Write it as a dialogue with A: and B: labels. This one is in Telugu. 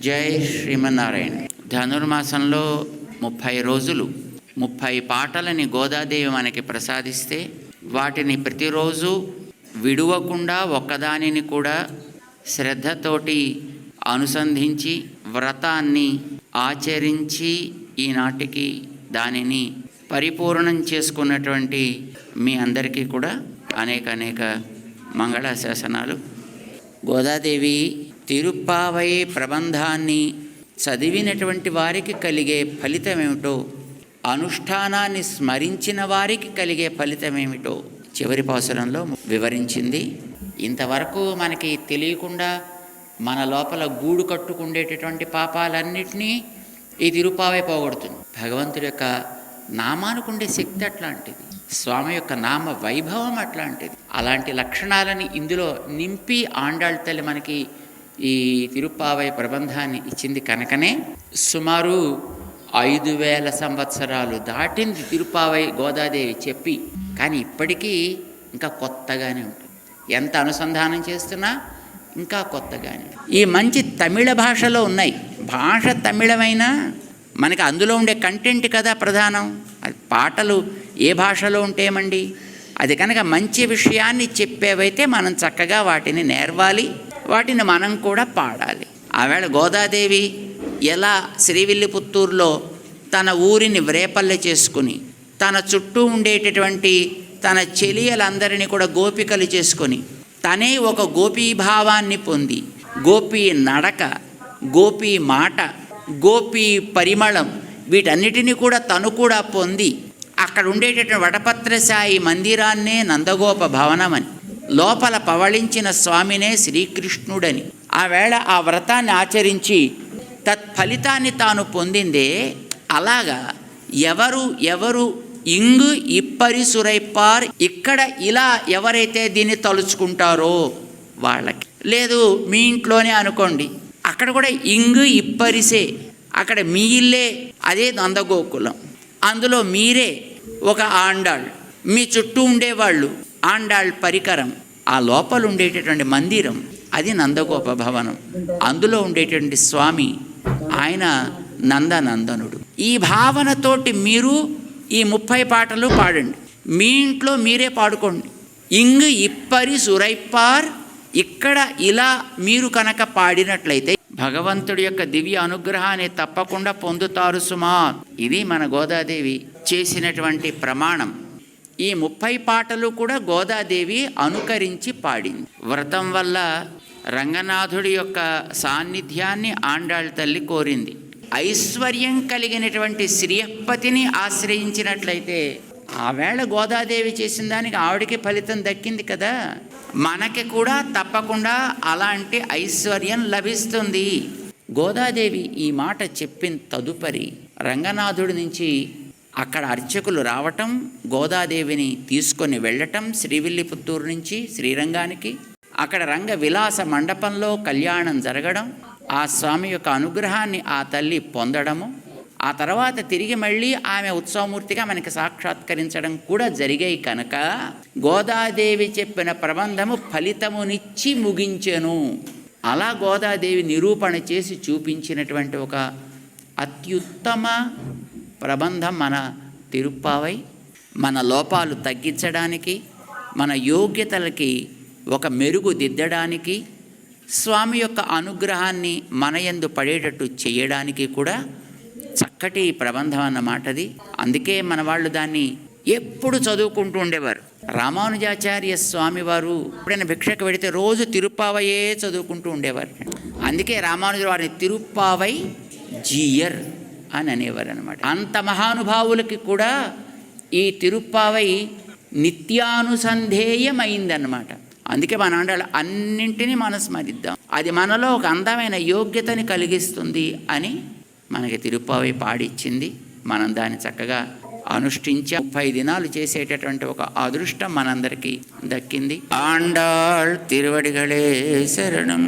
A: జై శ్రీమన్నారాయణ. ధనుర్మాసంలో 30 రోజులు 30 పాటలని గోదాదేవి మనకి ప్రసాదిస్తే వాటిని ప్రతిరోజు విడువకుండా ఒక్కదానిని కూడా శ్రద్ధతోటి అనుసంధించి వ్రతాన్ని ఆచరించి ఈనాటికి దానిని పరిపూర్ణం చేసుకున్నటువంటి మీ అందరికీ కూడా అనేక మంగళాశాసనాలు. గోదాదేవి తిరుప్పావై ప్రబంధాన్ని చదివినటువంటి వారికి కలిగే ఫలితమేమిటో, అనుష్ఠానాన్ని స్మరించిన వారికి కలిగే ఫలితమేమిటో చివరి పాసురంలో వివరించింది. ఇంతవరకు మనకి తెలియకుండా మన లోపల గూడు కట్టుకుండేటటువంటి పాపాలన్నిటినీ ఈ తిరుప్పావై పోగొడుతుంది. భగవంతుడి యొక్క నామానికి ఉండే శక్తి అట్లాంటిది, స్వామి యొక్క నామ వైభవం అట్లాంటిది. అలాంటి లక్షణాలని ఇందులో నింపి ఆండాళ్ తల్లి మనకి ఈ తిరుప్పావై ప్రబంధాన్ని ఇచ్చింది కనుకనే సుమారు 5000 సంవత్సరాలు దాటింది తిరుప్పావై గోదాదేవి చెప్పి. కానీ ఇప్పటికీ ఇంకా కొత్తగానే ఉంటుంది. ఎంత అనుసంధానం చేస్తున్నా ఇంకా కొత్తగానే. ఈ మంచి తమిళ భాషలో ఉన్నాయి. భాష తమిళమైనా మనకి అందులో ఉండే కంటెంట్ కదా ప్రధానం. అది పాటలు ఏ భాషలో ఉంటేమండి, అది కనుక మంచి విషయాన్ని చెప్పేవైతే మనం చక్కగా వాటిని నేర్వాలి, వాటిని మనం కూడా పాడాలి. ఆవేళ గోదాదేవి ఎలా శ్రీవిల్లిపుత్తూరులో తన ఊరిని వ్రేపల్లె చేసుకుని తన చుట్టూ ఉండేటటువంటి తన చెలియలందరినీ కూడా గోపికలు చేసుకొని తనే ఒక గోపీభావాన్ని పొంది గోపీ నడక, గోపీ మాట, గోపీ పరిమళం వీటన్నిటినీ కూడా తను కూడా పొంది అక్కడ ఉండేటటువంటి వటపత్రశాయి మందిరాన్నే నందగోప భవనమని, లోపల పవళించిన స్వామినే శ్రీకృష్ణుడని ఆవేళ ఆ వ్రతాన్ని ఆచరించి తత్ఫలితాన్ని తాను పొందిందే. అలాగా ఎవరు ఇంగు ఇప్పరి సురైపార్, ఇక్కడ ఇలా ఎవరైతే దీన్ని తలుచుకుంటారో వాళ్ళకి. లేదు మీ ఇంట్లోనే అనుకోండి, అక్కడ కూడా ఇంగు ఇప్పరిసే, అక్కడ మీ ఇల్లే, అదే నందగోకులం, అందులో మీరే ఒక ఆండాళ్, మీ చుట్టూ ఉండేవాళ్ళు ఆండాళ్ పరికరం, ఆ లోపల ఉండేటటువంటి మందిరం అది నందగోప భవనం, అందులో ఉండేటువంటి స్వామి ఆయన నందనందనుడు. ఈ భావనతోటి మీరు ఈ 30 పాటలు పాడండి. మీ ఇంట్లో మీరే పాడుకోండి. ఇంగు ఇప్పరి సురైపార్, ఇక్కడ ఇలా మీరు కనుక పాడినట్లయితే భగవంతుడి యొక్క దివ్య అనుగ్రహాన్ని తప్పకుండా పొందుతారు సుమా. ఇది మన గోదాదేవి చేసినటువంటి ప్రమాణం. ఈ 30 పాటలు కూడా గోదాదేవి అనుకరించి పాడింది. వ్రతం వల్ల రంగనాథుడి యొక్క సాన్నిధ్యాన్ని ఆండాళ్ తల్లి కోరింది. ఐశ్వర్యం కలిగినటువంటి శ్రీయపతిని ఆశ్రయించినట్లయితే ఆవేళ గోదాదేవి చేసిన దానికి ఆవిడికి ఫలితం దక్కింది కదా, మనకి కూడా తప్పకుండా అలాంటి ఐశ్వర్యం లభిస్తుంది. గోదాదేవి ఈ మాట చెప్పిన తదుపరి రంగనాథుడి నుంచి అక్కడ అర్చకులు రావటం, గోదాదేవిని తీసుకొని వెళ్ళటం శ్రీవిల్లిపుత్తూరు నుంచి శ్రీరంగానికి, అక్కడ రంగ విలాస మండపంలో కళ్యాణం జరగడం, ఆ స్వామి యొక్క అనుగ్రహాన్ని ఆ తల్లి పొందడము, ఆ తర్వాత తిరిగి మళ్ళీ ఆమె ఉత్సవమూర్తిగా మనకి సాక్షాత్కరించడం కూడా జరిగాయి కనుక గోదాదేవి చెప్పిన ప్రబంధము ఫలితమునిచ్చి ముగించెను. అలా గోదాదేవి నిరూపణ చేసి చూపించినటువంటి ఒక అత్యుత్తమ ప్రబంధం మన తిరుప్పావై. మన లోపాలు తగ్గించడానికి, మన యోగ్యతలకి ఒక మెరుగు దిద్దడానికి, స్వామి యొక్క అనుగ్రహాన్ని మన యందు పడేటట్టు చేయడానికి కూడా చక్కటి ప్రబంధం అన్నమాటది. అందుకే మన వాళ్ళు దాన్ని ఎప్పుడు చదువుకుంటూ ఉండేవారు. రామానుజాచార్య స్వామి వారు ఎప్పుడైనా భిక్షకు వెడితే రోజు తిరుప్పావయే చదువుకుంటూ ఉండేవారు. అందుకే రామానుజుల వారిని తిరుప్పావై జీయర్ అని అనేవారు అనమాట. అంత మహానుభావులకి కూడా ఈ తిరుప్పావై నిత్యానుసంధేయమైందన్నమాట. అందుకే మన ఆండాళ్ అన్నింటినీ మనం స్మరిద్దాం, అది మనలో ఒక అందమైన యోగ్యతని కలిగిస్తుంది అని మనకి తిరుప్పావై పాడిచ్చింది. మనం దాన్ని చక్కగా అనుష్ఠించి 30 దినాలు చేసేటటువంటి ఒక అదృష్టం మనందరికీ దక్కింది. ఆండాళ్ తిరువడిగళే శరణం.